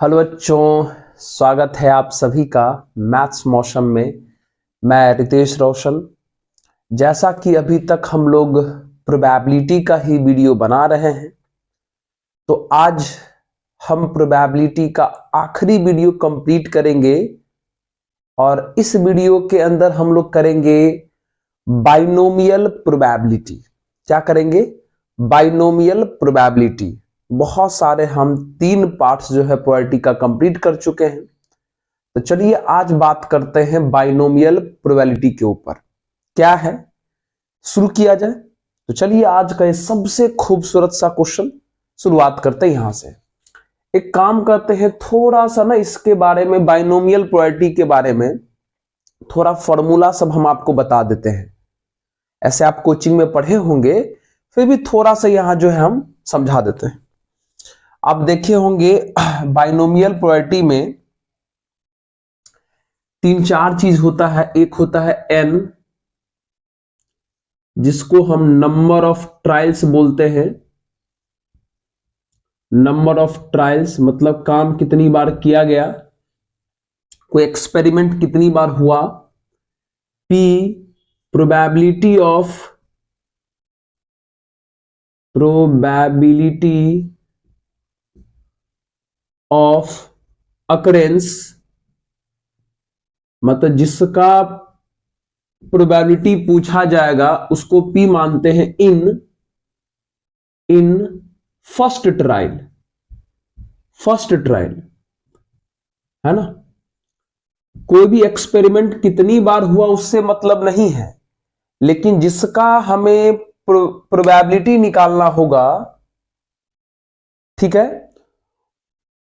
Hello बच्चों, स्वागत है आप सभी का मैथ्स मौसम में। मैं रितेश रोशन। जैसा कि अभी तक हम लोग प्रोबेबिलिटी का ही वीडियो बना रहे हैं, तो आज हम प्रोबेबिलिटी का आखिरी वीडियो कंप्लीट करेंगे और इस वीडियो के अंदर हम लोग करेंगे बाइनोमियल प्रोबेबिलिटी। क्या करेंगे? Binomial probability. बहुत सारे हम 3 पार्ट्स जो है प्रोबेबिलिटी का कंप्लीट कर चुके हैं। तो चलिए आज बात करते हैं बाइनोमियल प्रोबेबिलिटी के ऊपर। क्या है, शुरू किया जाए। तो चलिए आज का ये सबसे खूबसूरत सा क्वेश्चन शुरुआत करते हैं यहां से। एक काम करते हैं, थोड़ा सा ना इसके बारे में, बाइनोमियल प्रोबेबिलिटी के बारे में थोड़ा फॉर्मूला सब हम आपको बता देते हैं। ऐसे आप कोचिंग में पढ़े होंगे, फिर भी थोड़ा सा यहां जो है हम समझा देते हैं। आप देखे होंगे बाइनोमियल प्रोबेबिलिटी में 3-4 चीज होता है। एक होता है n, जिसको हम नंबर ऑफ ट्रायल्स बोलते हैं। नंबर ऑफ ट्रायल्स मतलब काम कितनी बार किया गया, कोई एक्सपेरिमेंट कितनी बार हुआ। p, प्रोबेबिलिटी ऑफ अकरेंस, मतलब जिसका प्रोबेबिलिटी पूछा जाएगा उसको p मानते हैं in first trial. First trial है ना। कोई भी एक्सपेरिमेंट कितनी बार हुआ उससे मतलब नहीं है, लेकिन जिसका हमें प्रोबेबिलिटी निकालना होगा, ठीक है,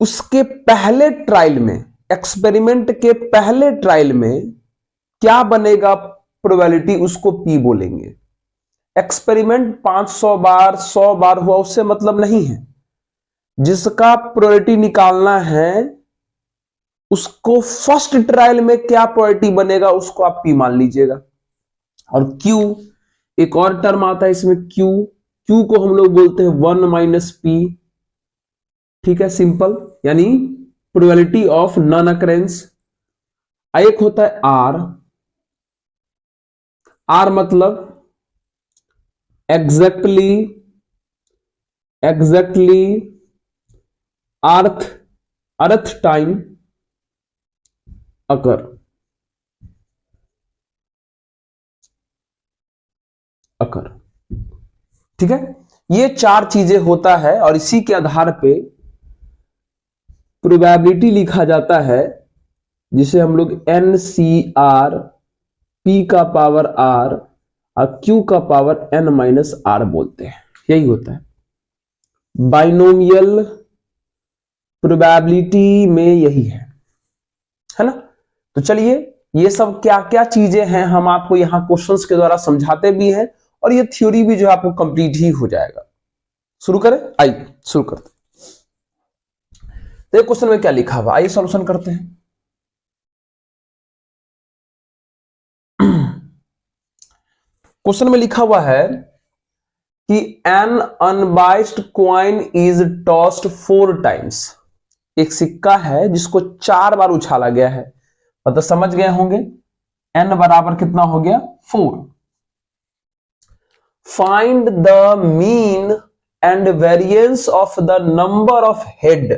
उसके पहले ट्रायल में, एक्सपेरिमेंट के पहले ट्रायल में क्या बनेगा प्रोबेबिलिटी, उसको p बोलेंगे। एक्सपेरिमेंट 500 बार 100 बार हुआ उससे मतलब नहीं है। जिसका प्रोबेबिलिटी निकालना है उसको फर्स्ट ट्रायल में क्या प्रोबेबिलिटी बनेगा उसको आप p मान लीजिएगा। और q, एक और टर्म आता है इसमें q को हम लोग बोलते हैं 1 - p। ठीक है, सिंपल, यानी प्रोबेबिलिटी ऑफ नॉन अकरेंस। एक होता है r मतलब एग्जैक्टली अर्थ टाइम अकर। ठीक है, ये 4 चीजें होता है और इसी के आधार पे प्रोबेबिलिटी लिखा जाता है, जिसे हम लोग NCR, P का पावर R और Q का पावर N-R बोलते हैं। यही होता है बाइनोमियल प्रोबेबिलिटी में, यही है ना। तो चलिए ये सब क्या क्या चीजें हैं हम आपको यहां क्वेश्चंस के द्वारा समझाते भी हैं, और ये थ्योरी भी जो है आपको कंप्लीट ही हो जाएगा। शुरू करें, आइए शुरू करते हैं। तो क्वेश्चन में क्या लिखा हुआ, आइए सॉल्यूशन करते हैं। क्वेश्चन में लिखा हुआ है कि an unbiased coin is tossed 4 times. एक सिक्का है जिसको 4 बार उछाला गया है। मतलब समझ गए होंगे, n बराबर कितना हो गया, 4। Find the mean and variance of the number of head.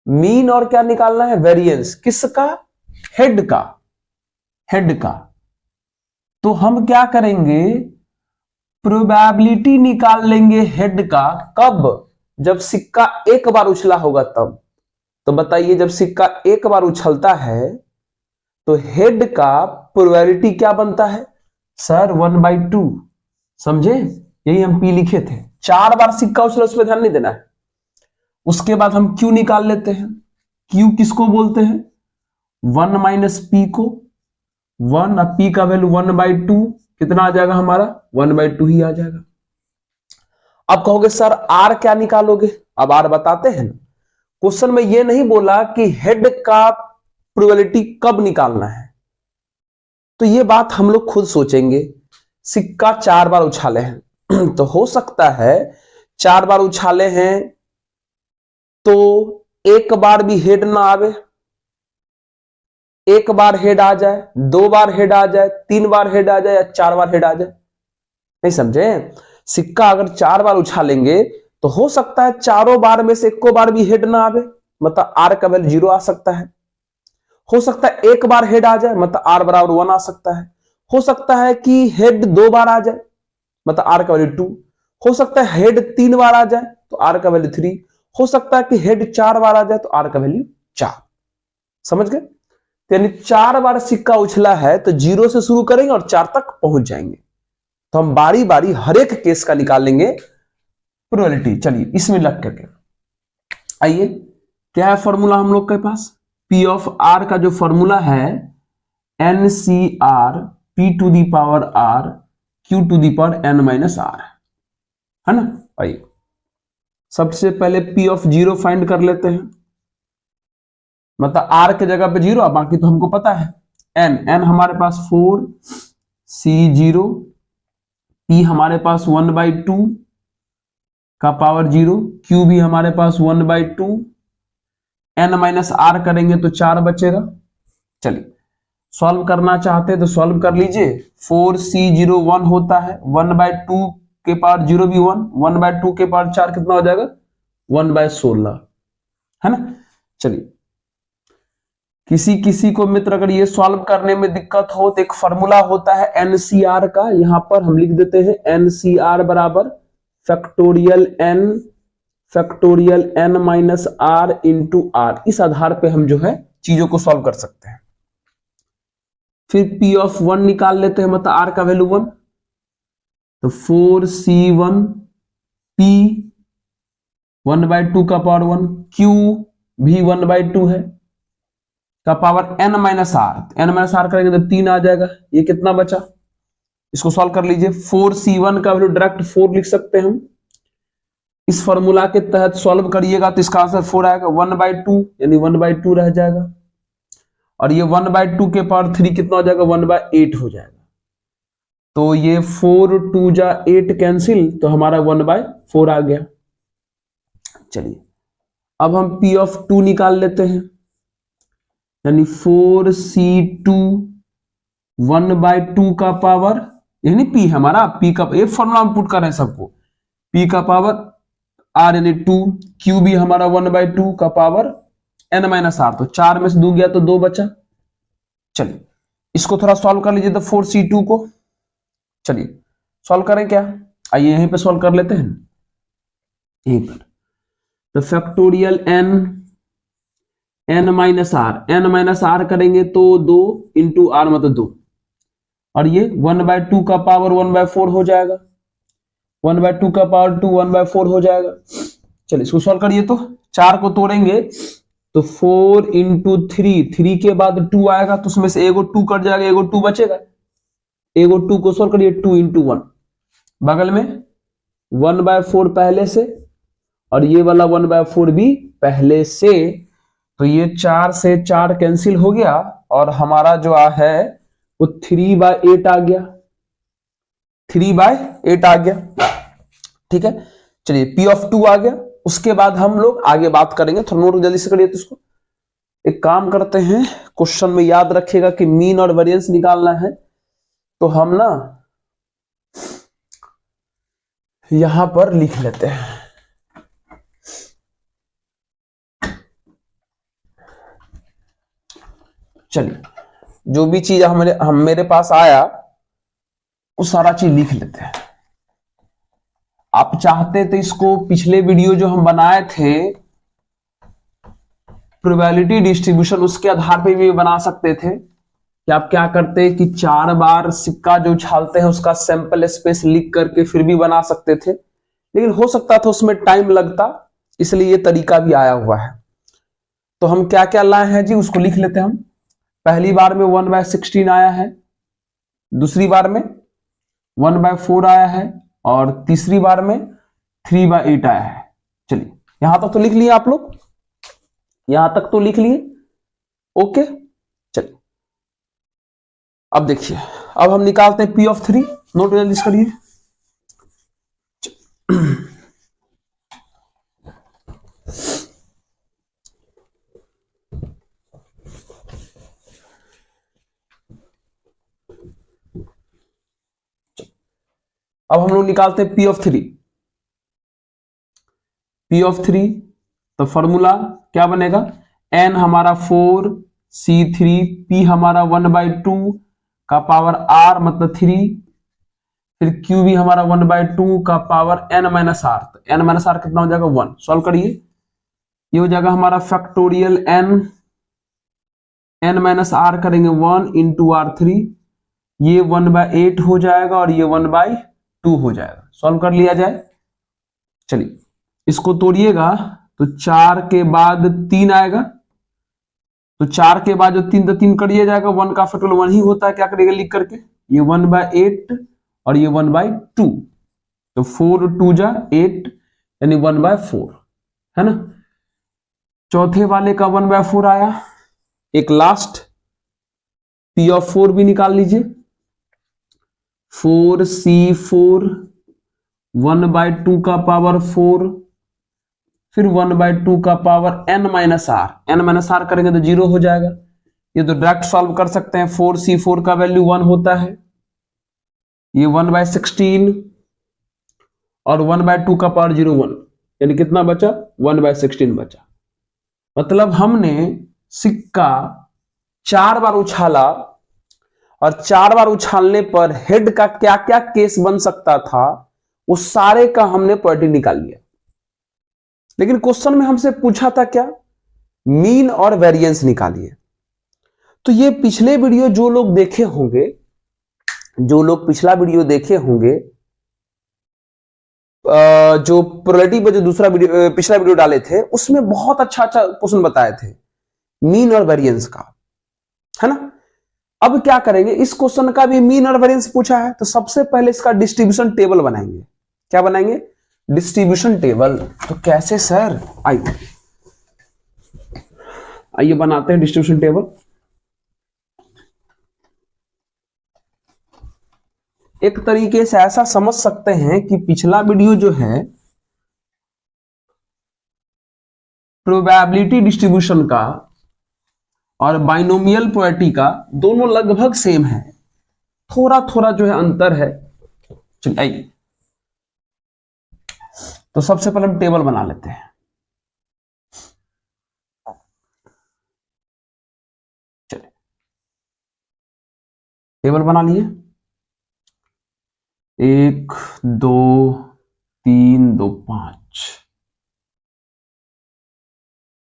Mean और क्या निकालना है, वेरिएंस। किसका? हेड का। तो हम क्या करेंगे, प्रोबेबिलिटी निकाल लेंगे हेड का। कब? जब सिक्का एक बार उछला होगा तब। तो बताइए, जब सिक्का एक बार उछलता है तो हेड का प्रोबेबिलिटी क्या बनता है सर, 1/2। समझे? यही हम p लिखे थे। 4 बार सिक्का उछला, उस पर ध्यान नहीं देना है। उसके बाद हम q निकाल लेते हैं। q किसको बोलते हैं, 1 - p को। 1 और p का वैल्यू 1/2, कितना आ जाएगा हमारा, 1/2 ही आ जाएगा। अब कहोगे सर r क्या निकालोगे, अब r बताते हैं। क्वेश्चन में ये नहीं बोला कि हेड का प्रोबेबिलिटी कब निकालना है, तो ये बात हम लोग खुद सोचेंगे। सिक्का 4 बार उछाले हैं तो हो सकता है 4 बार उछाले हैं तो एक बार भी हेड ना आवे, एक बार हेड आ जाए, 2 बार हेड आ जाए, 3 बार हेड आ जाए या 4 बार हेड आ जाए? नहीं समझे? सिक्का अगर 4 बार उछालेंगे तो हो सकता है चारों बार में से एको बार भी हेड ना आवे, मतलब आर का वैल्यू 0 आ सकता है। हो सकता है एक बार हेड आ जाए, मतलब आर बराबर 1 आ सकता है। हो सकता है कि हेड 2 बार आ जाए, मतलब आर का वैल्यू 2। हो सकता है हेड 3 बार आ जाए तो आर का वैल्यू 3। हो सकता है कि हेड 4 बार आ जाए तो आर का वैल्यू 4। समझ गए? यानी 4 बार सिक्का उछला है तो 0 से शुरू करेंगे और 4 तक पहुंच जाएंगे। तो हम बारी बारी हर एक केस का निकाल लेंगे प्रोबेबिलिटी। चलिए इसमें लग करके आइए, क्या है फॉर्मूला हम लोग के पास? पी ऑफ आर का जो फॉर्मूला है n c r p to the power r q to the power n minus r, है ना? आइए सबसे पहले पी ऑफ 0 फाइंड कर लेते हैं, मतलब आर के जगह पे 0, बाकी तो हमको पता है। एन हमारे पास 4 सी 0, पी हमारे पास 1/2 का पावर 0, क्यू भी हमारे पास 1/2, एन माइनस आर करेंगे तो 4 बचेगा। चलिए सॉल्व करना चाहते हैं तो सॉल्व कर लीजिए। 4c0 1 होता है, 1/2 के पावर 0 भी 1, 1/2 के पावर 4 कितना हो जाएगा? 1/16, है ना? चलिए किसी किसी को मित्र अगर ये सॉल्व करने में दिक्कत हो तो एक फॉर्मूला होता है एनसीआर का, यहां पर हम लिख देते हैं एनसीआर बराबर factorial n minus r into r. इस आधार पे हम जो है चीजों को सॉल्व कर सकते हैं। फिर P ऑफ 1 निकाल लेते हैं, मतलब R का वैल्यू 1, तो 4C1 P 1/2 का पावर 1, Q भी 1/2 है का power n minus r. n minus r करेंगे तो 3 आ जाएगा। ये कितना बचा? इसको सॉल्व कर लीजिए। 4C1 का वैल्यू डायरेक्ट 4 लिख सकते हैं हम। इस फॉर्मूला के तहत सॉल्व करिएगा तो इसका आंसर 4 आएगा, 1/2 यानी 1/2 रह जाएगा। और ये 1/2 के पावर 3 कितना हो जाएगा? 1/8 हो जाएगा। तो ये 4 2 जा 8 कैंसिल, तो हमारा 1/4 आ गया। चलिए अब हम P ऑफ 2 निकाल लेते हैं, यानी 4C2 1/2 का पावर, यानी P हमारा P का एक फॉर्मूला हम पुट कर रहे हैं सबको, P का पावर R यानी 2, Q भी हमारा 1/2 का पावर n माइनस आर। तो 4 में से 2 गया तो 2 बचा। चलिए इसको थोड़ा सॉल्व कर लीजिए तो 4C2 को। चलिए सॉल्व करें क्या? आइए यहीं पे सॉल्व कर लेते हैं, यहीं पर। तो फैक्टोरियल n माइनस आर करेंगे तो 2 इंटू आर मतलब 2, और ये 1/2 का पावर 1/4 हो जाएगा, 1/2 का पावर 2 1/4 हो जाएगा। चलिए इसको सॉल्व करिए तो 4 को तोड़ेंगे तो 4 इंटू 3 के बाद 2 आएगा, तो उसमें से एगो 2 कट जाएगा, एगो 2 बचेगा। एगो 2 को सॉल्व करिए, 2 इंटू 1, बगल में 1/4 पहले से और ये वाला 1/4 भी पहले से, तो ये 4 से 4 कैंसिल हो गया और हमारा जो है वो 3/8 आ गया, 3/8 आ गया। ठीक है, चलिए P ऑफ 2 आ गया। उसके बाद हम लोग आगे बात करेंगे, थोड़ा नोट जल्दी से करिए। तो इसको एक काम करते हैं, क्वेश्चन में याद रखिएगा कि मीन और वेरिएंस निकालना है, तो हम ना यहां पर लिख लेते हैं। चलिए जो भी चीज मेरे पास आया वो सारा चीज लिख लेते हैं। आप चाहते तो इसको पिछले वीडियो जो हम बनाए थे प्रोबेबिलिटी डिस्ट्रीब्यूशन, उसके आधार पे भी बना सकते थे कि आप क्या करते कि 4 बार सिक्का जो उछालते हैं उसका सैंपल स्पेस लिख करके फिर भी बना सकते थे, लेकिन हो सकता था उसमें टाइम लगता, इसलिए ये तरीका भी आया हुआ है। तो हम क्या क्या लाए हैं जी, उसको लिख लेते हैं हम। पहली बार में 1/16 आया है, दूसरी बार में 1/4 आया है, और तीसरी बार में 3/8 आया है। चलिए यहां तक तो लिख लिए आप लोग, यहां तक तो लिख लिए, ओके। चलिए अब देखिए, अब हम निकालते हैं P ऑफ 3। नोट जल्दी करिए। अब हम लोग निकालते हैं P of three. P of three तो फॉर्मूला क्या बनेगा, n हमारा 4 C3 p हमारा 1/2 का पावर r मतलब 3, फिर q भी हमारा 1/2 का पावर n माइनस आर। तो n माइनस आर कितना हो जाएगा 1। सॉल्व करिए, ये हो जाएगा हमारा फैक्टोरियल n माइनस आर करेंगे 1 इंटू R3, ये 1/8 हो जाएगा और ये 1/2 हो जाएगा। सॉल्व कर लिया जाए। चलिए इसको तोड़िएगा तो 4 के बाद 3 आएगा, तो 4 के बाद जो 3 तो 3 करिए जाएगा, 1 का फैक्टोरियल 1 ही होता है, क्या करेगा लिख करके, ये 1/8 और ये 1/2, तो 4 2 जा 8 यानी 1/4 है ना। चौथे वाले का 1/4 आया। एक लास्ट P ऑफ 4 भी निकाल लीजिए, 4C4 1/2 का पावर 4, फिर 1/2 का power n minus r. n minus r करेंगे तो 0 हो जाएगा। ये तो डायरेक्ट सॉल्व कर सकते हैं, 4C4 का वैल्यू 1 होता है, ये 1/16 और 1/2 का पावर 0 1, यानी कितना बचा 1/16 बचा। मतलब हमने सिक्का 4 बार उछाला और 4 बार उछालने पर हेड का क्या क्या केस बन सकता था वो सारे का हमने प्रॉपर्टी निकाल लिया। लेकिन क्वेश्चन में हमसे पूछा था क्या, मीन और वेरिएंस निकालिए। तो ये पिछले वीडियो जो लोग देखे होंगे, जो लोग पिछला वीडियो देखे होंगे, जो प्रोबेबिलिटी पर जो दूसरा वीडियो पिछला वीडियो डाले थे, उसमें बहुत अच्छा अच्छा क्वेश्चन बताए थे मीन और वेरिएंस का, है ना। अब क्या करेंगे, इस क्वेश्चन का भी मीन और वेरिएंस पूछा है, तो सबसे पहले इसका डिस्ट्रीब्यूशन टेबल बनाएंगे। क्या बनाएंगे, डिस्ट्रीब्यूशन टेबल। तो कैसे सर, आइए बनाते हैं डिस्ट्रीब्यूशन टेबल। एक तरीके से ऐसा समझ सकते हैं कि पिछला वीडियो जो है प्रोबेबिलिटी डिस्ट्रीब्यूशन का और बाइनोमियल प्रोबेबिलिटी का दोनों लगभग सेम है, थोड़ा थोड़ा जो है अंतर है। चलिए आइए, तो सबसे पहले हम टेबल बना लेते हैं। चलिए टेबल बना लिए, 1 2 3 2 5।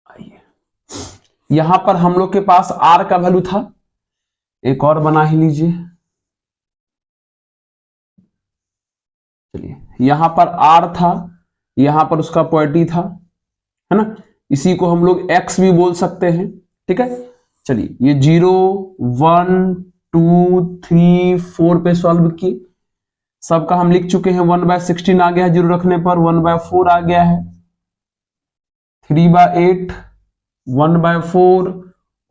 आइए, यहां पर हम लोग के पास r का वैल्यू था, एक और बना ही लीजिए। चलिए यहां पर r था, यहां पर उसका प्रोबेबिलिटी था, है ना। इसी को हम लोग x भी बोल सकते हैं, ठीक है। चलिए ये 0 1 2 3 4 पे सॉल्व किए, सबका हम लिख चुके हैं। 1/16 आ गया है, 0 रखने पर 1/4 आ गया है, 3/8 1/4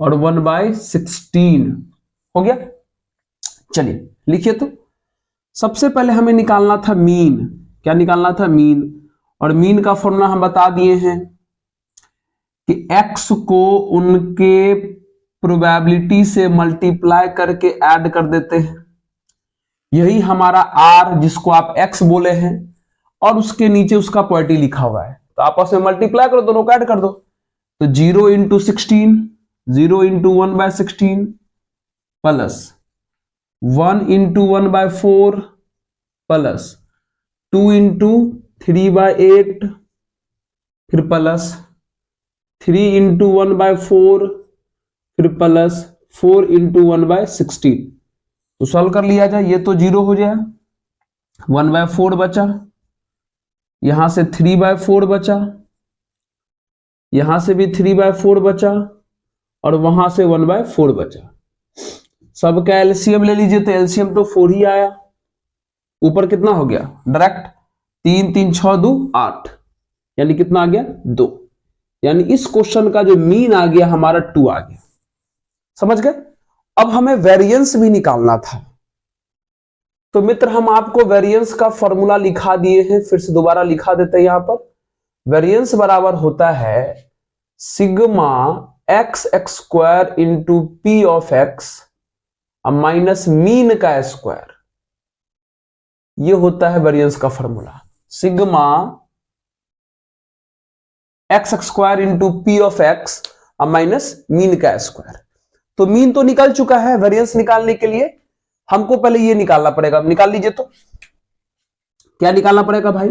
और 1/16 हो गया। चलिए लिखिए, तो सबसे पहले हमें निकालना था मीन। क्या निकालना था, मीन। और मीन का फॉर्मूला हम बता दिए हैं कि x को उनके प्रोबेबिलिटी से मल्टीप्लाई करके ऐड कर देते हैं, यही हमारा r जिसको आप x बोले हैं, और उसके नीचे उसका प्रोबेबिलिटी लिखा हुआ है, तो आपस में मल्टीप्लाई करो, दोनों को ऐड कर दो। तो 0 into 16, 0 into 1/16 plus 1 into 1/4 plus 2 into 3/8 फिर प्लस 3 इंटू 1/4 फिर प्लस 4 इंटू 1/16। तो सॉल्व कर लिया जाए, ये तो 0 हो जाए, 1/4 बचा, यहां से 3/4 बचा, यहां से भी 3/4 बचा, और वहां से 1/4 बचा। सबका एलसीएम ले लीजिए, तो एलसीएम तो 4 ही आया, ऊपर कितना हो गया डायरेक्ट, 3 3 6 2 8, यानी कितना आ गया 2। यानी इस क्वेश्चन का जो मीन आ गया हमारा 2 आ गया। समझ गए। अब हमें वेरिएंस भी निकालना था, तो मित्र हम आपको वेरिएंस का फॉर्मूला लिखा दिए हैं, फिर से दोबारा लिखा देते हैं। यहां पर वेरिएंस बराबर होता है sigma x square into P of x minus mean का स्क्वायर। ये होता है वेरिएंस का formula, sigma x square into P of x minus mean का स्क्वायर। तो मीन तो निकल चुका है, वेरिएंस निकालने के लिए हमको पहले ये निकालना पड़ेगा। निकाल लीजिए। तो क्या निकालना पड़ेगा भाई?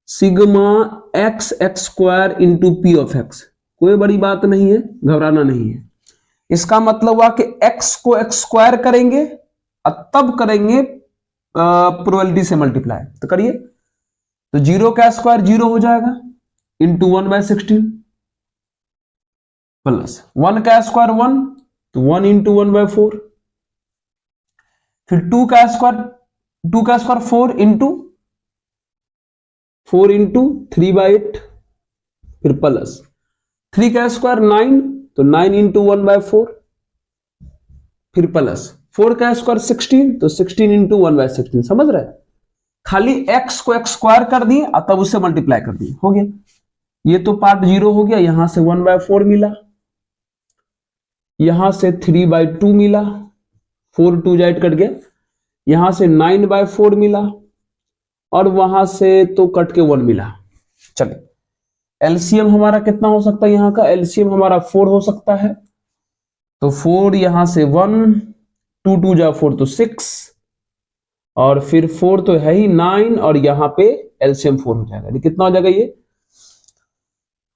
Sigma x x square into P of x. कोई बड़ी बात नहीं है, घबराना नहीं है। इसका मतलब हुआ कि x को एक्स स्क्वायर करेंगे और तब करेंगे प्रोबेबिलिटी से मल्टीप्लाई। तो करिए। तो 0 का स्क्वायर 0 हो जाएगा इंटू 1/16 प्लस 1 का स्क्वायर 1, तो 1 इंटू 1/4, फिर 2 का स्क्वायर 4 इंटू 3/8, फिर प्लस 3 का स्क्वायर 9, तो 9 इंटू 1/4, फिर प्लस 4 का स्क्वायर 16, तो 16 इंटू 1/16। समझ रहे? खाली x को एक्स स्क्वायर कर दिए और तब उससे मल्टीप्लाई कर दिए, हो गया। ये तो पार्ट 0 हो गया। यहां से 1/4 मिला, यहां से 3/2 मिला, 4 2 8 कट गया, यहां से 9/4 मिला और वहां से तो कट के 1 मिला। चलिए, एलसीएम हमारा कितना हो सकता है? यहां का एलसीएम हमारा 4 हो सकता है। तो 4 यहां से 1, 2 2 जा 4 तो 6, और फिर 4 तो है ही 9, और यहां पे एलसीएम 4 हो जाएगा। कितना हो जाएगा? ये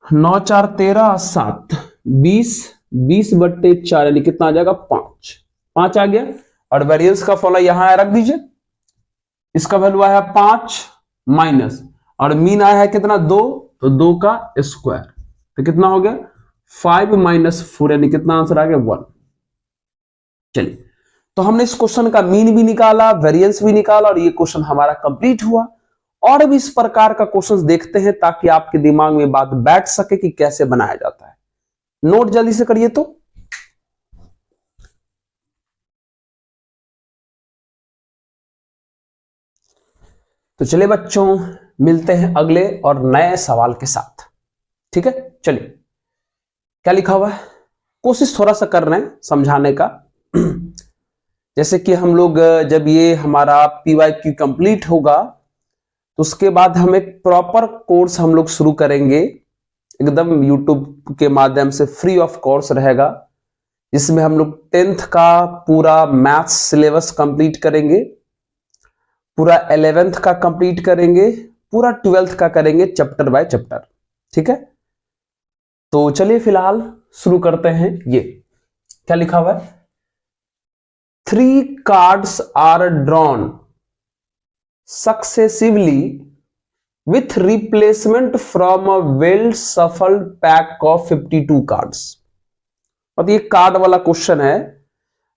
9 4 13 7 20, 20/4 यानी कितना आ जाएगा? 5 आ गया। और वेरिएंस का फॉर्मूला यहां रख दीजिए। इसका वैल्यू आया 5 माइनस, और मीन आया है कितना? 2, तो 2 का स्क्वायर, तो कितना हो गया? 5 - 4 यानी कितना आंसर आ गया? 1। चलिए, तो हमने इस क्वेश्चन का मीन भी निकाला, वेरिएंस भी निकाला, और ये क्वेश्चन हमारा कंप्लीट हुआ। और भी इस प्रकार का क्वेश्चन देखते हैं ताकि आपके दिमाग में बात बैठ सके कि कैसे बनाया जाता है। नोट जल्दी से करिए। तो चलिए बच्चों, मिलते हैं अगले और नए सवाल के साथ। ठीक है, चलिए। क्या लिखा हुआ है? कोशिश थोड़ा सा कर रहे हैं समझाने का। जैसे कि हम लोग जब ये हमारा PYQ कंप्लीट होगा तो उसके बाद हम एक प्रॉपर कोर्स हम लोग शुरू करेंगे, एकदम YouTube के माध्यम से फ्री ऑफ कॉस्ट रहेगा, जिसमें हम लोग 10th का पूरा मैथ्स सिलेबस कंप्लीट करेंगे, पूरा 11th का कंप्लीट करेंगे, पूरा 12th का करेंगे, चैप्टर बाय चैप्टर। ठीक है, तो चलिए फिलहाल शुरू करते हैं। ये क्या लिखा हुआ है? 3 cards are drawn successively with replacement from a well shuffled pack of 52 cards। और ये कार्ड वाला क्वेश्चन है,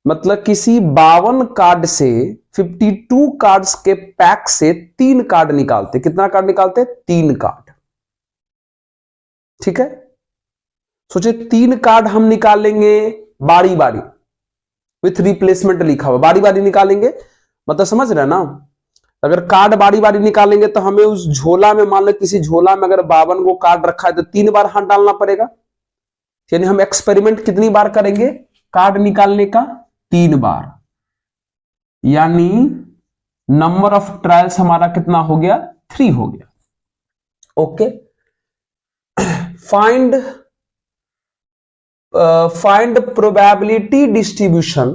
मतलब किसी 52 कार्ड से 52 कार्ड्स के पैक से 3 कार्ड निकालते। कितना कार्ड निकालते? 3 कार्ड। ठीक है, सोचे 3 कार्ड हम निकालेंगे बारी बारी, विथ रिप्लेसमेंट लिखा हुआ, बारी बारी निकालेंगे। मतलब समझ रहे हैं ना? अगर कार्ड बारी बारी निकालेंगे तो हमें उस झोला में, मान लो किसी झोला में अगर 52 को कार्ड रखा है तो 3 बार हाथ डालना पड़ेगा। यानी हम एक्सपेरिमेंट कितनी बार करेंगे कार्ड निकालने का? 3 बार। यानी नंबर ऑफ ट्रायल्स हमारा कितना हो गया? 3 हो गया। Okay, find probability distribution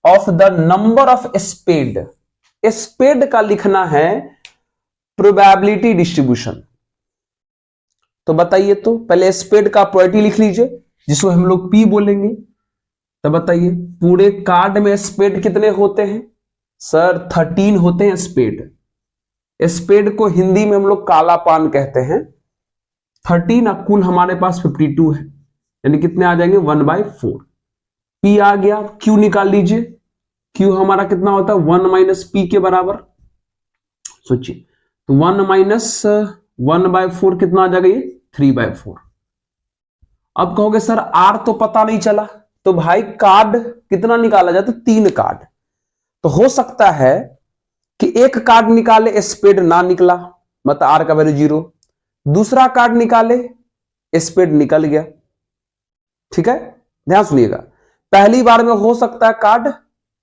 of the number of spade. Spade का लिखना है प्रोबेबिलिटी डिस्ट्रीब्यूशन। तो बताइए, तो पहले स्पेड का प्रोबेबिलिटी लिख लीजिए, जिसको हम लोग P बोलेंगे। तो बताइए, पूरे कार्ड में स्पेड कितने होते हैं? सर 13 होते हैं स्पेड। स्पेड को हिंदी में हम लोग काला पान कहते हैं। 13 और कुल हमारे पास 52 है, यानी कितने आ जाएंगे? 1/4। P आ गया, Q निकाल लीजिए। Q हमारा कितना होता है? 1 - P के बराबर। सोचिए, तो 1 - 1/4 कितना आ जाएगा? ये 3/4। अब कहोगे सर R तो पता नहीं चला, तो भाई कार्ड कितना निकाला जाता? 3 कार्ड। तो हो सकता है कि एक कार्ड निकाले स्पेड ना निकला, मतलब R का वैल्यू 0। दूसरा कार्ड निकाले स्पेड निकल गया। ठीक है, ध्यान सुनिएगा। पहली बार में हो सकता है कार्ड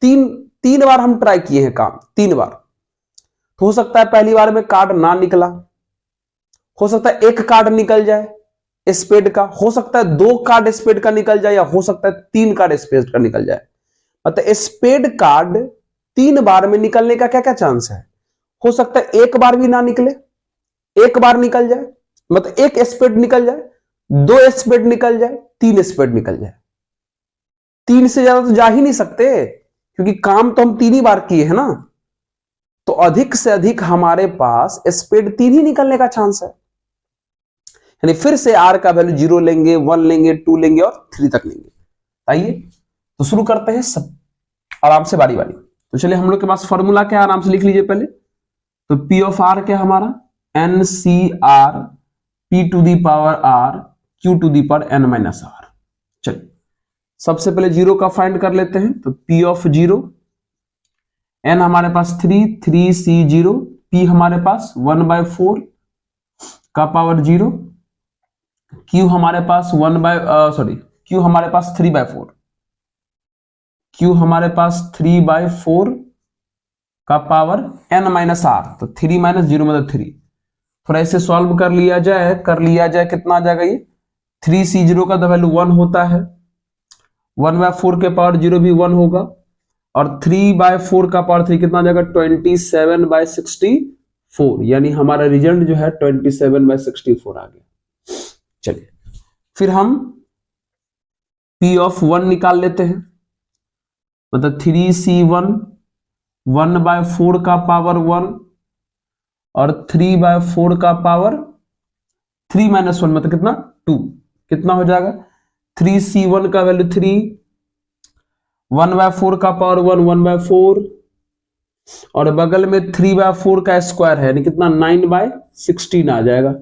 तीन बार हम ट्राई किए हैं काम, 3 बार। तो हो सकता है पहली बार में कार्ड ना निकला, हो सकता है एक कार्ड निकल जाए स्पेड का, हो सकता है 2 कार्ड स्पेड का निकल जाए, या हो सकता है 3 कार्ड स्पेड का निकल जाए। मतलब स्पेड कार्ड 3 बार में निकलने का क्या क्या चांस है? हो सकता है एक बार भी ना निकले, एक बार निकल जाए, मतलब एक स्पेड निकल जाए, 2 स्पेड निकल जाए, 3 स्पेड निकल जाए। 3 से ज्यादा तो जा ही नहीं सकते, क्योंकि काम तो हम 3 ही बार किए हैं ना। तो अधिक से अधिक हमारे पास स्पेड 3 ही निकलने का चांस है। यानी फिर से आर का वैल्यू 0 लेंगे, 1 लेंगे, 2 लेंगे और 3 तक लेंगे। आइए तो शुरू करते हैं सब आराम से बारी बारी। तो चलिए, हम लोग के पास फॉर्मूला क्या है, आराम से लिख लीजिए पहले। तो पी ऑफ आर क्या हमारा, n c r p to the power r q to the power n minus r. चलिए सबसे पहले 0 का फाइंड कर लेते हैं। तो पी ऑफ 0, एन हमारे पास 3 सी 0, पी हमारे पास 1/4 का पावर 0, क्यू हमारे पास क्यू हमारे पास 3/4, क्यू हमारे पास 3/4 का पावर n माइनस आर। तो 3 माइनस 0 मतलब 3। थोड़ा इसे सॉल्व कर लिया जाए कितना आ जाएगा ये, 3c0 का तो वैल्यू 1 होता है, 1/4 के पावर 0 भी 1 होगा, और 3/4 का पावर 3 कितना आ जाएगा, 27/64। यानी हमारा रिजल्ट जो है 27/64 आ गया। चलिए फिर हम P ऑफ 1 निकाल लेते हैं। मतलब 3c1 1/4 का पावर 1 और 3/4 का पावर 3 माइनस 1 मतलब कितना, 2। कितना हो जाएगा, 3c1 का वैल्यू 3, 1/4 का पावर 1 1/4, और बगल में 3/4 का स्क्वायर है, यानी कितना 9/16 आ जाएगा।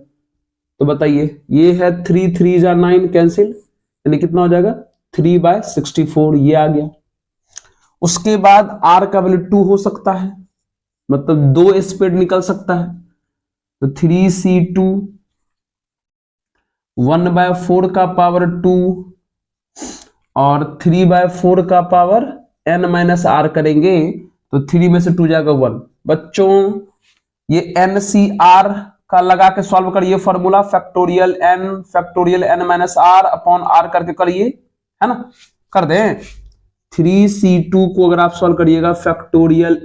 तो बताइए, ये है 3 3 जा 9 कैंसिल, यानी कितना हो जाएगा 3/64, ये आ गया। उसके बाद आर का वैल्यू 2 हो सकता है, मतलब 2 स्पीड निकल सकता है। तो 3c2 1/4 का पावर 2 और 3/4 का पावर n माइनस आर करेंगे तो 3 में से 2 जाएगा 1। बच्चों ये NCR का लगा के सॉल्व करिए formula, factorial n minus r upon r करके करिए, है ना, कर दें। 3c2 को अगर आप सॉल्व करिएगा factorial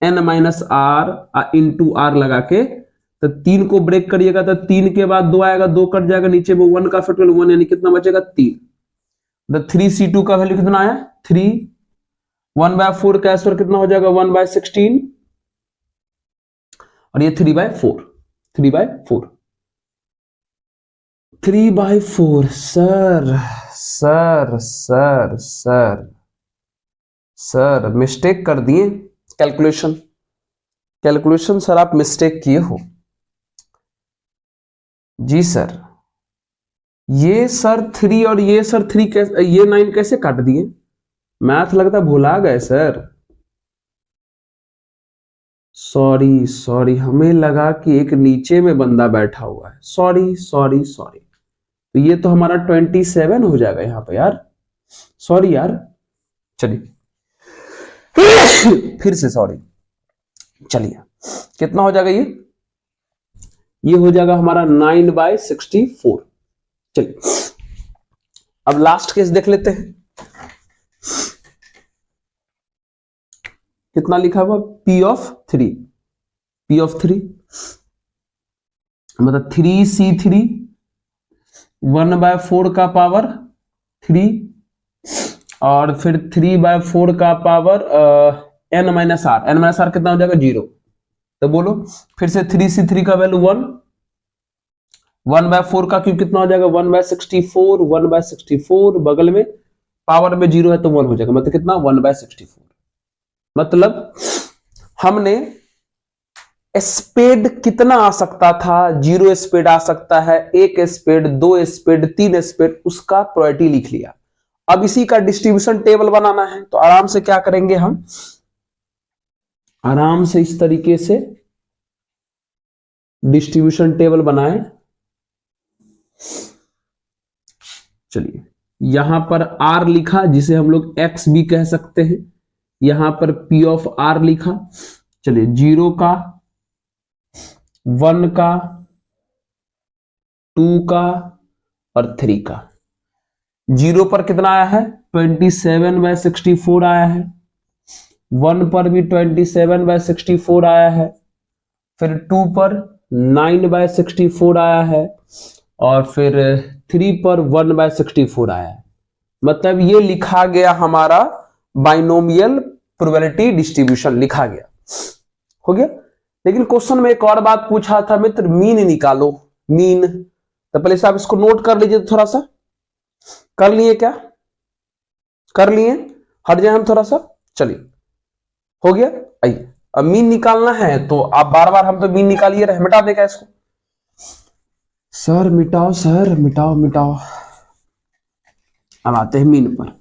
n minus r into r लगा के, तो 3 को ब्रेक करिएगा तो 3 के बाद 2 आएगा, 2 कट जाएगा, नीचे में 1 का फैक्टोरियल 1, यानी कितना बचेगा 3। तो 3c2 का वैल्यू कितना आया 3, 1/4 का स्क्वायर कितना हो जाएगा 1/16, और ये 3/4 3/4। सर मिस्टेक कर दिए, कैलकुलेशन सर आप मिस्टेक किए हो। जी सर, ये सर 3 और ये सर 3 कैसे, ये 9 कैसे काट दिए, मैथ लगता भुला गए सर। सॉरी, हमें लगा कि एक नीचे में बंदा बैठा हुआ है। सॉरी। तो ये तो हमारा 27 हो जाएगा यहाँ पे यार, सॉरी यार। चलिए फिर से सॉरी। चलिए कितना हो जाएगा ये हो जाएगा हमारा 9/64। चलिए अब लास्ट केस देख लेते हैं। कितना लिखा हुआ P ऑफ 3 मतलब 3c3 1/4 का पावर 3 और फिर 3/4 का पावर n माइनस आर कितना हो जाएगा 0। तो बोलो फिर से 3c3 का वैल्यू 1, 1/4 का क्यूब कितना हो जाएगा 1/64, बगल में पावर में 0 है तो 1 हो जाएगा, मतलब कितना 1/64। मतलब हमने स्पीड कितना आ सकता था, 0 स्पीड आ सकता है, 1 स्पीड, 2 स्पीड, 3 स्पीड, उसका प्रोबेबिलिटी लिख लिया। अब इसी का डिस्ट्रीब्यूशन टेबल बनाना है, तो आराम से क्या करेंगे हम, आराम से इस तरीके से डिस्ट्रीब्यूशन टेबल बनाएं। चलिए यहां पर R लिखा, जिसे हम लोग X भी कह सकते हैं, यहां पर P ऑफ R लिखा। चलिए 0 का, 1 का, 2 का और 3 का। 0 पर कितना आया है? 27/64 आया है। 1 पर भी 27/64 आया है। फिर 2 पर 9/64 आया है और फिर 3 पर 1/64 आया है। मतलब ये लिखा गया हमारा बाइनोमियल प्रोबेबिलिटी डिस्ट्रीब्यूशन लिखा गया, हो गया। लेकिन क्वेश्चन में एक और बात पूछा था मित्र, मीन निकालो, मीन। तो पहले से आप इसको नोट कर लीजिए थोड़ा सा। कर लिए क्या? कर लिए? हट जाए हम थोड़ा सा, चलिए हो गया। आइए अब मीन निकालना है तो आप बार बार हम तो मीन निकालिए रहे, मिटा देगा इसको। सर मिटाओ, सर मिटाओ मिटाओ। अब आते हैं मीन पर।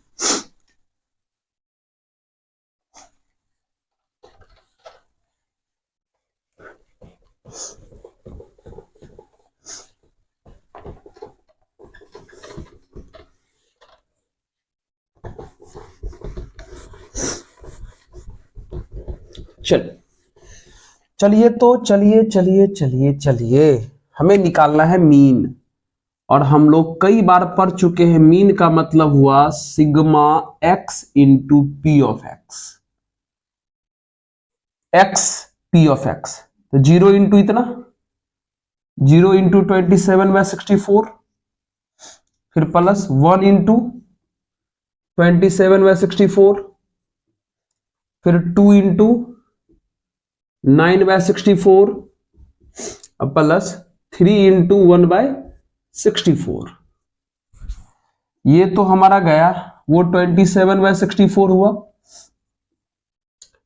चलिए तो चलिए चलिए चलिए चलिए हमें निकालना है मीन। और हम लोग कई बार पढ़ चुके हैं, मीन का मतलब हुआ sigma x into P of x, x P of x. तो 0 इंटू इतना, 0 इंटू 27/64, फिर प्लस 1 इंटू 27/64, फिर 2 इंटू 9/64 प्लस 3 इंटू 1/64। ये तो हमारा गया, वो 27/64 हुआ,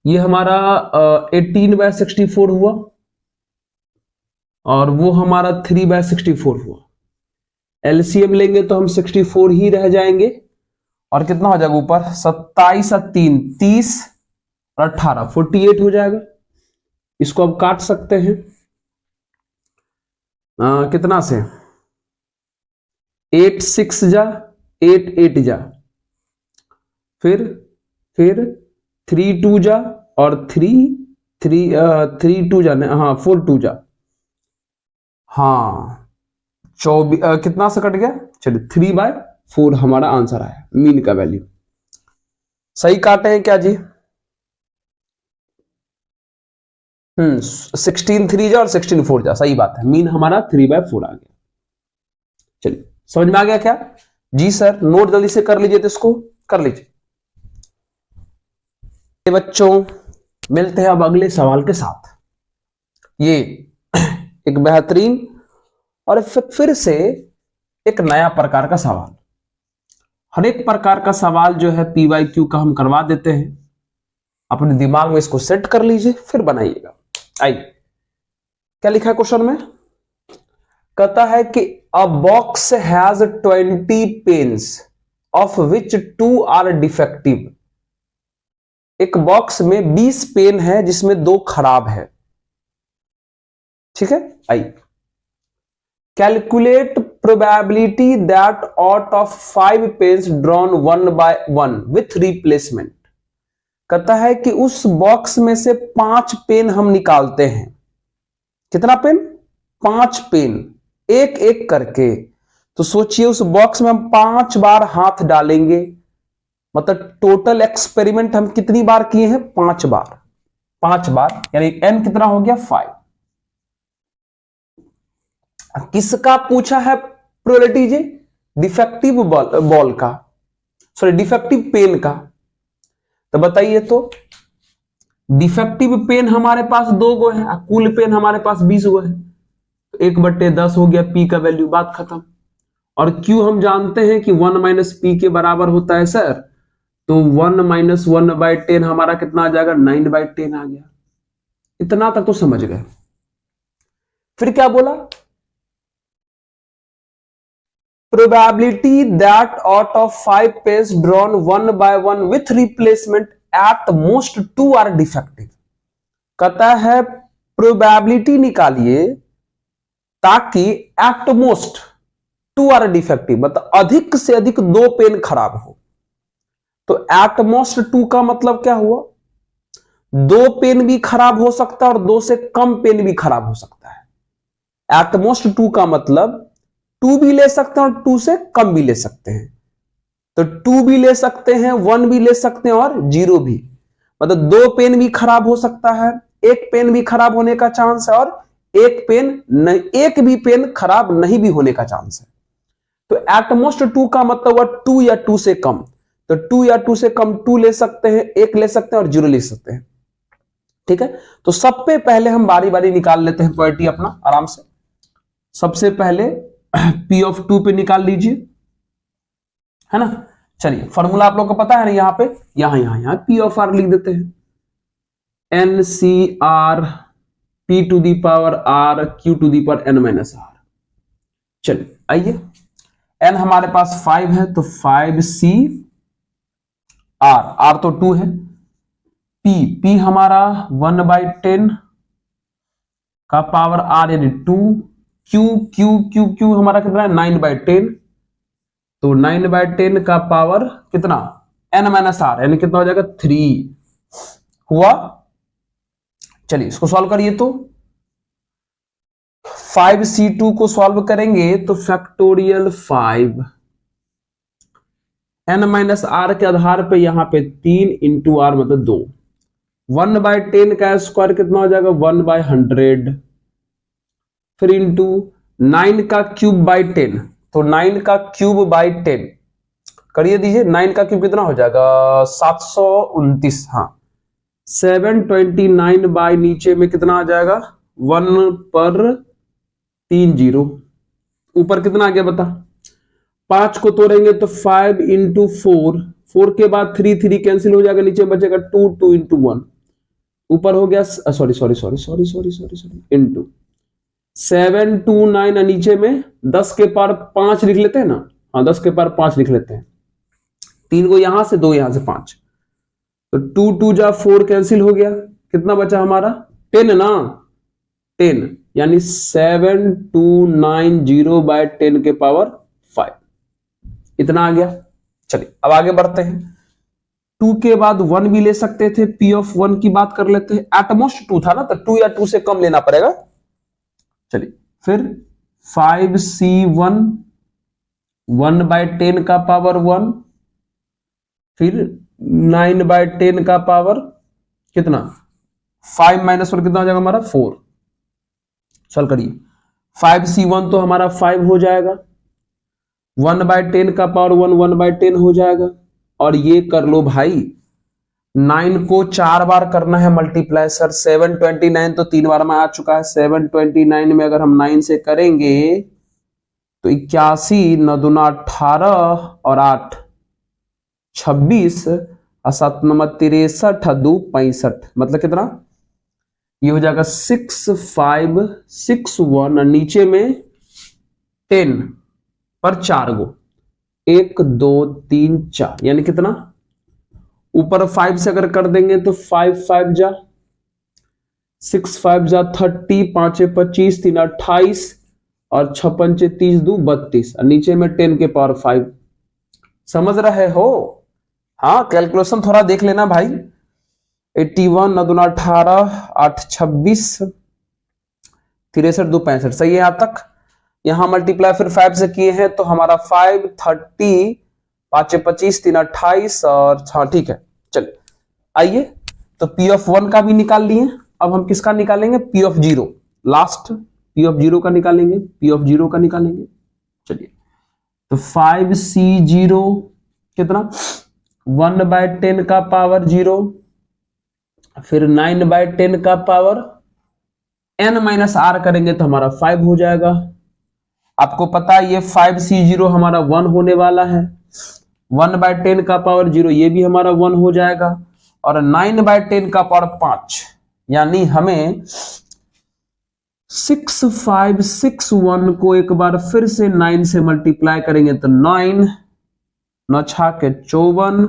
ये हमारा 18/64 हुआ और वो हमारा 3/64 हुआ। एलसीएम लेंगे तो हम 64 ही रह जाएंगे और कितना हो जाएगा ऊपर? 27 और 3 30 और 18 48 हो जाएगा। इसको अब काट सकते हैं कितना से? 8 6 जा, 8 8 जा, फिर 3 2 जा और 3 2 जा, हाँ 4 2 जा, हाँ 24 कितना से कट गया? चलिए 3/4 हमारा आंसर आया, मीन का वैल्यू। सही काटे हैं क्या जी? 16 3 जा और 16 4 जा, सही बात है। मीन हमारा 3/4 आ गया। चलिए समझ में आ गया क्या? जी सर, नोट जल्दी से कर लीजिए, तो इसको कर लीजिए बच्चों। मिलते हैं अब अगले सवाल के साथ। ये एक बेहतरीन और फिर से एक नया प्रकार का सवाल। हर एक प्रकार का सवाल जो है PYQ का हम करवा देते हैं। अपने दिमाग में इसको सेट कर लीजिए, फिर बनाइएगा। आइए क्या लिखा है क्वेश्चन में? कहता है कि a box has 20 pens of which 2 are defective. एक बॉक्स में 20 पेन है जिसमें 2 खराब है, ठीक है। आइए calculate probability that out of 5 pens drawn 1 by 1 with replacement. कहता है कि उस बॉक्स में से 5 पेन हम निकालते हैं। कितना पेन? 5 पेन, एक एक करके। तो सोचिए उस बॉक्स में हम 5 बार हाथ डालेंगे, मतलब टोटल एक्सपेरिमेंट हम कितनी बार किए हैं? 5 बार। 5 बार यानी n कितना हो गया? 5। किसका पूछा है प्रोबेबिलिटी जी? डिफेक्टिव बॉल का, सॉरी डिफेक्टिव पेन का। तो बताइए तो डिफेक्टिव पेन हमारे पास 2 गो है, कुल पेन हमारे पास 20 गो है। 1/10 हो गया पी का वैल्यू, बात खत्म। और क्यू हम जानते हैं कि 1 - p के बराबर होता है सर। तो 1 - 1/10 हमारा कितना आ जाएगा? 9/10 आ गया। इतना तक तो समझ गए। फिर क्या बोला? Probability that out of 5 pens drawn 1 by 1 with replacement at most 2 are defective. कहता है प्रोबेबिलिटी निकालिए ताकि एट मोस्ट 2 आर डिफेक्टिव, मतलब अधिक से अधिक 2 पेन खराब हो। तो एट मोस्ट 2 का मतलब क्या हुआ? 2 पेन भी खराब हो सकता है और 2 से कम पेन भी खराब हो सकता है। एटमोस्ट 2 का मतलब 2 भी ले सकते हैं और 2 से कम भी ले सकते हैं। तो 2 भी ले सकते हैं, 1 भी ले सकते हैं और 0 भी। मतलब 2 पेन भी खराब हो सकता है, 1 पेन भी खराब होने का चांस है और एक भी पेन खराब नहीं भी होने का चांस है। तो एटमोस्ट 2 का मतलब हुआ 2 या 2 से कम। तो 2 या 2 से कम 2 ले सकते हैं, 1 ले सकते हैं और 0 ले सकते हैं। ठीक है, तो सब पे पहले हम बारी बारी निकाल लेते हैं प्रोबेबिलिटी अपना आराम से। सबसे पहले P ऑफ 2 पे निकाल लीजिए, है ना। चलिए फॉर्मूला आप लोग को पता है ना, यहां पे यहां P ऑफ R लिख देते हैं, NCR P to the power R Q to the power N minus R। चलिए आइए, N हमारे पास 5 है तो 5C R तो 2 है। P हमारा 1/10 का पावर R यानी 2। Q हमारा कितना है 9/10, तो 9/10 का पावर कितना N माइनस R यानी कितना हो जाएगा 3 हुआ। चलिए इसको सॉल्व करिए, तो 5C2 को सॉल्व करेंगे तो फैक्टोरियल 5 N माइनस R के आधार पे यहां पे 3 इंटू R मतलब 2। 1/10 का स्क्वायर कितना हो जाएगा 1/100, फिर इंटू 9 का क्यूब बाई 10, तो 9 का क्यूब बाई 10 करिए दीजिए। 9 का क्यूब कितना हो जाएगा 729। हाँ 729 बाई नीचे में कितना आ जाएगा 1 पर 3 0, ऊपर कितना आ गया बता। 5 को तोड़ेंगे तो 5 इंटू 4 के बाद 3 कैंसिल हो जाएगा, नीचे बचेगा 2 इंटू 1, ऊपर हो गया सॉरी इंटू 729 नीचे में 10 के पावर 5 लिख लेते हैं ना। हाँ 10 के पावर 5 लिख लेते हैं, 3 को यहां से 2 यहां से 5, तो 2 2 जा 4 कैंसिल हो गया, कितना बचा हमारा 10 ना 10, यानी 7290/10 के पावर 5 इतना आ गया। चलिए अब आगे बढ़ते हैं। 2 के बाद 1 भी ले सकते थे, P ऑफ 1 की बात कर लेते हैं। एटमोस्ट 2 था ना, तो 2 या 2 से कम लेना पड़ेगा। चलिए फिर 5C1 1/10 का पावर 1, फिर 9/10 का पावर कितना 5 माइनस 1 कितना हो जाएगा हमारा 4। सॉल्व करिए, 5C1 तो हमारा 5 हो जाएगा, 1/10 का पावर 1 1/10 हो जाएगा। और ये कर लो भाई, 9 को 4 बार करना है मल्टीप्लाई सर। 729 तो 3 बार में आ चुका है, 729 में अगर हम 9 से करेंगे तो 81 9 दूना 18 और 8 26 और 7 9 63 2 65, मतलब कितना ये हो जाएगा 6561 और नीचे में 10 पर 4 गो 1 2 3 4 यानी कितना, ऊपर 5 से अगर कर देंगे तो 5 5 जा 6 5 जा 30, 5 25, 3 28 और 6 5 30 2 32 और नीचे में 10 के पावर 5। समझ रहे हो? हाँ कैलकुलेशन थोड़ा देख लेना भाई। 81 9 दूना 18 8 26 63 2 65 सही है यहां तक। यहां मल्टीप्लाई फिर 5 से किए हैं तो हमारा 5 30 5 25 3 28 और हाँ ठीक है। चलिए आइए, तो P ऑफ 1 का भी निकाल लिए, अब हम किसका निकालेंगे P of 0, last P of 0 का निकालेंगे, P ऑफ 0 का निकालेंगे। चलिए तो 5C0 कितना 1/10 का पावर 0, फिर 9/10 का पावर N माइनस R करेंगे तो हमारा 5 हो जाएगा। आपको पता है ये 5C0 हमारा 1 होने वाला है, 1/10 का पावर 0 ये भी हमारा 1 हो जाएगा और 9/10 का पावर 5 यानी हमें 6561 को एक बार फिर से 9 से मल्टीप्लाई करेंगे तो 9 9 6 के 54,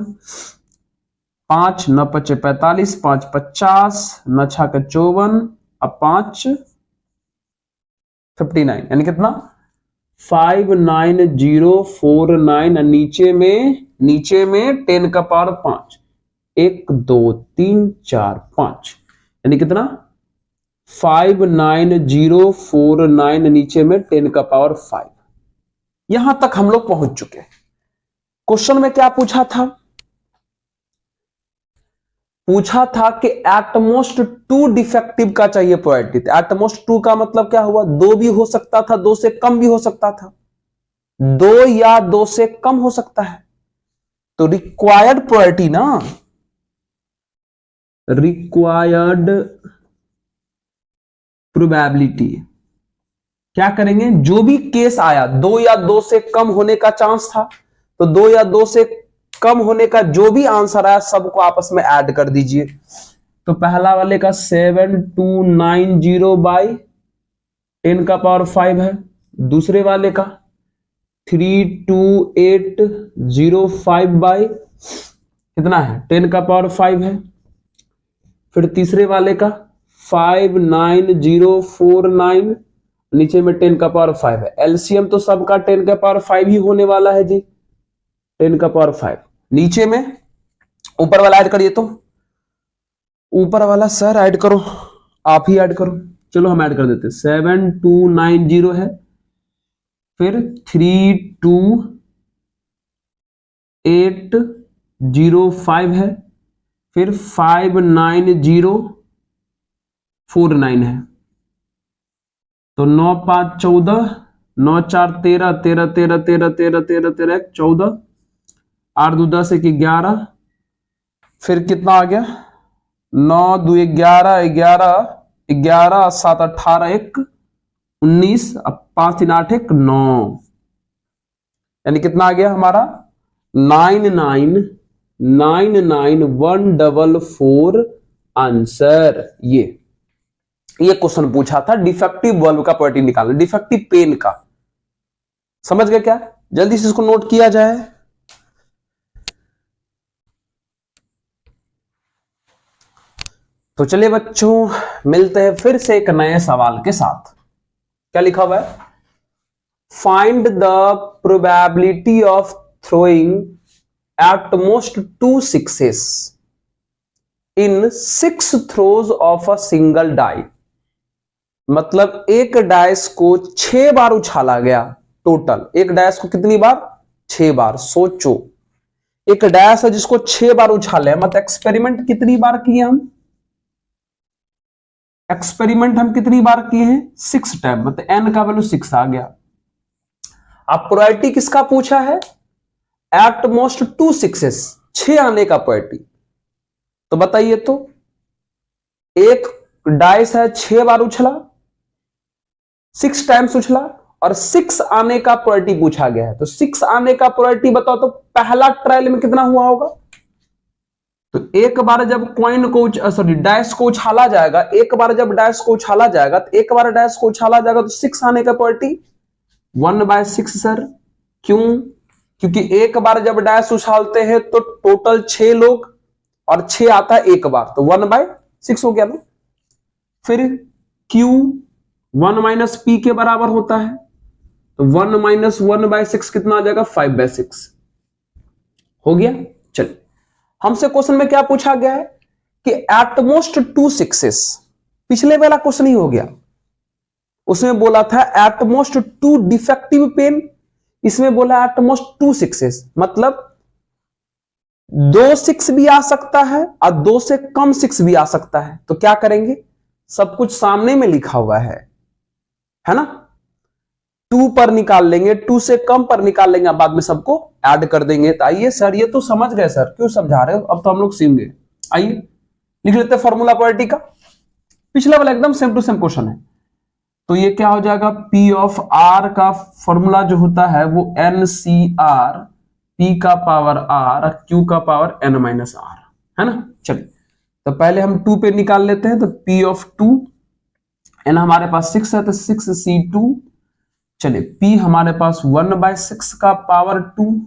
5 9 5 45, 5 50, 9 6 के 54 और 5 59 यानी कितना 59049 नीचे में 10 का पावर 5 1 2 3 4 5, यानी कितना 59049, नीचे में 10 का पावर 5। यहां तक हम लोग पहुंच चुके हैं। क्वेश्चन में क्या पूछा था? पूछा था कि एटमोस्ट 2 डिफेक्टिव का चाहिए प्रोबेबिलिटी। एटमोस्ट 2 का मतलब क्या हुआ? 2 भी हो सकता था, 2 से कम भी हो सकता था, 2 या 2 से कम हो सकता है। तो रिक्वायर्ड प्रोबेबिलिटी ना, रिक्वायर्ड प्रोबेबिलिटी क्या करेंगे? जो भी केस आया 2 या 2 से कम होने का चांस था, तो 2 या 2 से कम होने का जो भी आंसर आया सबको आपस में ऐड कर दीजिए। तो पहला वाले का 7290 बाई 10 का पावर 5 है, दूसरे वाले का 32805 बाई कितना है? 10 का पावर 5 है। फिर तीसरे वाले का 59049, नीचे में 10 का पावर 5 है। एलसीएम तो सबका 10 का पावर 5 ही होने वाला है जी, 10 का पावर 5। नीचे में ऊपर वाला ऐड करिए, तो ऊपर वाला सर ऐड करो, आप ही ऐड करो। चलो हम ऐड कर देते हैं। 7290 है, फिर 32805 है, फिर 59049 है। तो 9 5 14, 9 4 13, 13 13 13 13 13 13 14, 8 2 10 1 11, फिर कितना आ गया? 9 2 11 11 11 7 18 1 19, अब 5 3 8 1 9, यानी कितना आ गया हमारा? 9999144 आंसर। ये क्वेश्चन पूछा था डिफेक्टिव बल्ब का प्रोबेबिलिटी निकालना, डिफेक्टिव पेन का। समझ गए क्या? जल्दी से इसको नोट किया जाए। तो चलिए बच्चों, मिलते हैं फिर से एक नए सवाल के साथ। क्या लिखा हुआ है? Find the probability of throwing at most 2 6s in 6 throws of a single die. मतलब एक डाइस को 6 बार उछाला गया। टोटल एक डाइस को कितनी बार? 6 बार। सोचो, एक डाइस है जिसको 6 बार उछाले, मतलब एक्सपेरिमेंट कितनी बार किए हम? एक्सपेरिमेंट हम कितनी बार किए हैं? 6 टाइम, मतलब n का वैल्यू 6 आ गया। अब प्रोबेबिलिटी किसका पूछा है? एट मोस्ट 2 6s, 6 आने का प्रोबेबिलिटी। तो बताइए, तो एक डाइस है 6 बार उछला, 6 टाइम्स उछला, और 6 आने का प्रोबेबिलिटी पूछा गया है। तो 6 आने का प्रोबेबिलिटी बताओ तो पहला ट्रायल में कितना हुआ होगा? तो एक बार जब कॉइन को डाइस को उछाला जाएगा, एक बार जब डाइस को उछाला जाएगा, तो एक बार डाइस को उछाला जाएगा तो 6 आने का प्रोबेबिलिटी 1/6 सर। क्यों? क्योंकि एक बार जब डाइस उछालते हैं तो टोटल 6 लोग, और 6 आता है एक बार, तो 1/6 हो गया ना। फिर Q 1 - P के बराबर होता है, तो 1 - 1/6 कितना आ जाएगा? 5/6 हो गया। चलिए, हमसे क्वेश्चन में क्या पूछा गया है कि एटमोस्ट 2 6s, पिछले वाला क्वेश्चन ही हो गया। उसमें बोला था एटमोस्ट 2 डिफेक्टिव पेन, इसमें बोला एटमोस्ट 2 6s, मतलब 2 6 भी आ सकता है और 2 से कम 6 भी आ सकता है। तो क्या करेंगे? सब कुछ सामने में लिखा हुआ है ना। 2 पर निकाल लेंगे, 2 से कम पर निकाल लेंगे, बाद में सबको ऐड कर देंगे। तो आइए सर, ये तो समझ गए सर, क्यों समझा रहे हो? अब तो हम लोग सीख गए। आइए लिख लेते हैं फॉर्मूला प्रोबेबिलिटी का। पिछला वाला एकदम सेम टू सेम क्वेश्चन है। तो ये क्या हो जाएगा? P ऑफ R का फॉर्मूला जो होता है वो NCR, P का पावर R, Q का पावर N - R, है ना। चलिए, तो पहले हम 2 पे निकाल लेते हैं। तो P ऑफ 2, N हमारे पास 6 है, तो 6C2। चलिए, P हमारे पास 1/6 का पावर 2,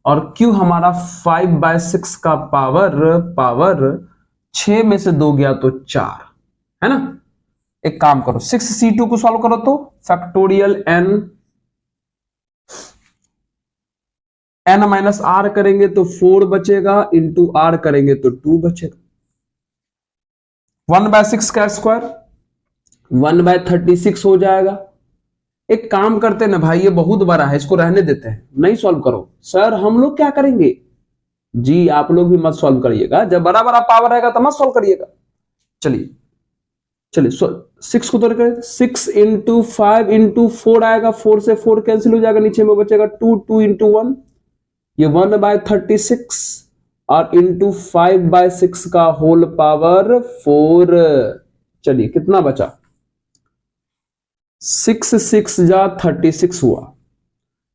और Q हमारा 5/6 का पावर 6 में से 2 गया तो 4, है ना। एक काम करो, 6C2 को सॉल्व करो तो factorial N n minus r करेंगे तो 4 बचेगा, इंटू आर करेंगे तो 2 बचेगा। 1/6 का स्क्वायर 1/36 हो जाएगा। एक काम करते हैं ना भाई, ये बहुत बड़ा है, इसको रहने देते हैं, नहीं सॉल्व करो। सर हम लोग क्या करेंगे जी, आप लोग भी मत सॉल्व करिएगा, जब बड़ा बड़ा पावर रहेगा तो मत सॉल्व करिएगा। चलिए चलिए 6 को तोड़ कर 6 इंटू 5 इंटू 4 आएगा, 4 से 4 कैंसिल हो जाएगा, नीचे में बचेगा 2, 2 इंटू 1 ये 1/36 और इंटू 5/6 का होल पावर 4। चलिए कितना बचा, 6 6 जा 36 हुआ,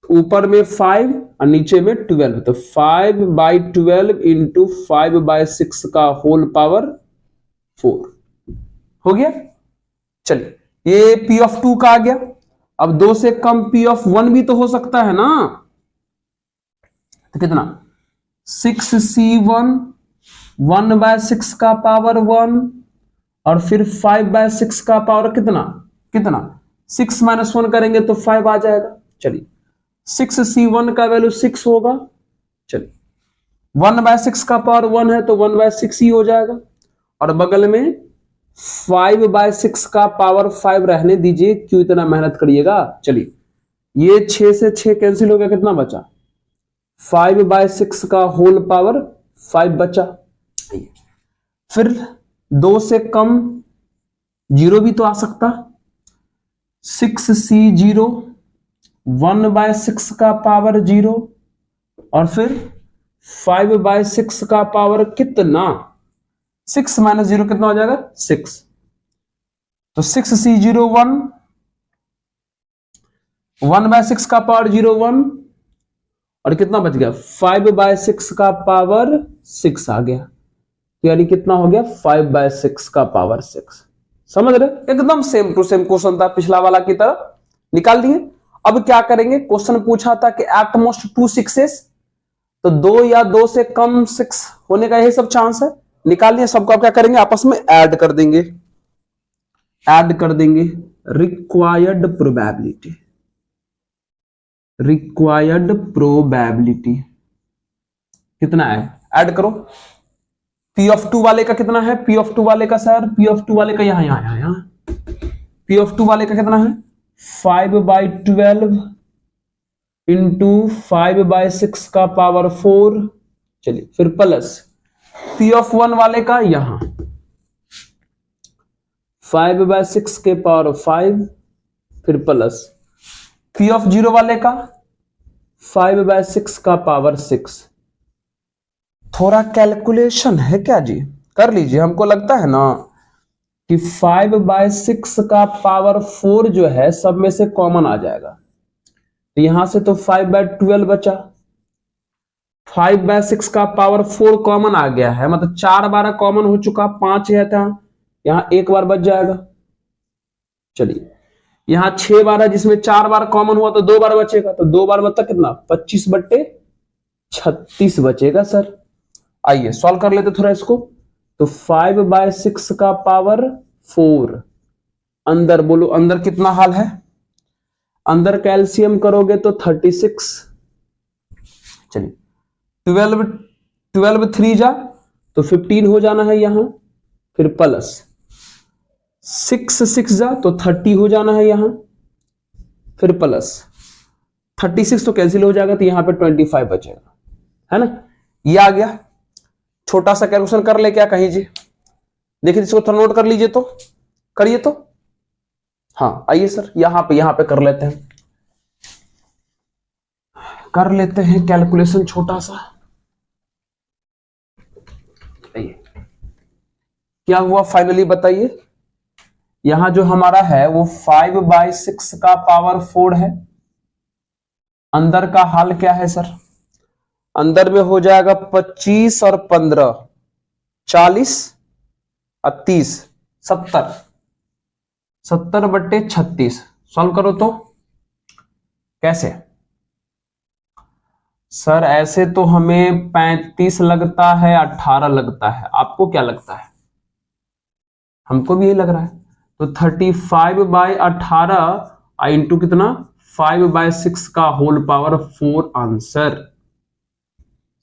ऊपर में 5 और नीचे में 12, तो 5/12 इंटू 5/6 का होल पावर 4 हो गया। चलिए ये P ऑफ 2 का आ गया। अब 2 से कम P ऑफ 1 भी तो हो सकता है ना, तो कितना 6C1 1/6 का पावर 1 और फिर 5/6 का पावर कितना कितना 6 माइनस 1 करेंगे तो 5 आ जाएगा। चलिए 6C1 का वैल्यू 6 होगा। चलिए 1/6 का पावर 1 है तो 1/6 ही हो जाएगा, और बगल में 5/6 का पावर 5 रहने दीजिए, क्यों इतना मेहनत करिएगा। चलिए ये 6 से 6 कैंसिल हो गया, कितना बचा 5/6 का होल पावर 5 बचा। फिर 2 से कम 0 भी तो आ सकता, 6C0 1/6 का पावर 0 और फिर 5/6 का पावर कितना 6 माइनस 0 कितना हो जाएगा 6, तो 6C0 1/6 का पावर 0 1 और कितना बच गया 5/6 का पावर 6 आ गया, यानी कितना हो गया 5/6 का पावर 6। समझ रहे, एकदम सेम टू सेम क्वेश्चन था पिछला वाला की तरह, निकाल दिए। अब क्या करेंगे, क्वेश्चन पूछा था कि एट मोस्ट 2 6s, तो 2 या 2 से कम 6 होने का यही सब चांस है, निकाल दिए। सबको आप क्या करेंगे आपस में ऐड कर देंगे, रिक्वायर्ड प्रोबेबिलिटी, कितना है ऐड करो। P ऑफ 2 वाले का कितना है, P ऑफ 2 वाले का सर, P ऑफ 2 वाले का यहां P ऑफ 2 वाले का कितना है 5/12 इंटू 5/6 का पावर 4। चलिए फिर प्लस P ऑफ 1 वाले का यहां 5/6 के पावर 5, फिर प्लस P ऑफ 0 वाले का 5/6 का पावर 6। थोड़ा कैलकुलेशन है क्या जी, कर लीजिए। हमको लगता है ना कि 5/6 का पावर 4 जो है सब में से कॉमन आ जाएगा, तो यहां से तो 5/12 बचा, 5/6 का पावर 4 कॉमन आ गया है, मतलब 4 बार कॉमन हो चुका, 5 है था, यहां 1 बार बच जाएगा। चलिए यहां 6 बार है जिसमें 4 बार कॉमन हुआ तो 2 बार बचेगा, तो 2 बार मतलब कितना 25/36 बचेगा सर। आइए सॉल्व कर लेते थोड़ा इसको, तो 5/6 का पावर 4 अंदर, बोलो अंदर कितना हाल है, अंदर कैल्शियम करोगे तो 36। चलिए 12 3 जा तो 15 हो जाना है यहां, फिर प्लस 6 6 जा तो 30 हो जाना है यहां, फिर प्लस 36 तो कैंसिल हो जाएगा, तो यहां पे 25 बचेगा, है ना। ये आ गया, छोटा सा कैलकुलेशन कर ले क्या कहीं जी, देखिए इसको थोड़ा नोट कर लीजिए, तो करिए तो। हाँ आइए सर यहां पे कर लेते हैं कैलकुलेशन छोटा सा। आइए क्या हुआ फाइनली बताइए, यहां जो हमारा है वो 5/6 का पावर 4 है, अंदर का हाल क्या है सर, अंदर में हो जाएगा 25 और 15 40 और 30 70/36। सॉल्व करो तो कैसे सर, ऐसे तो हमें 35 लगता है, 18 लगता है, आपको क्या लगता है, हमको भी यही लग रहा है, तो 35/18 इंटू कितना 5/6 का होल पावर 4 आंसर।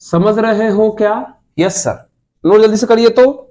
समझ रहे हो क्या? यस सर, नोट जल्दी से करिए तो।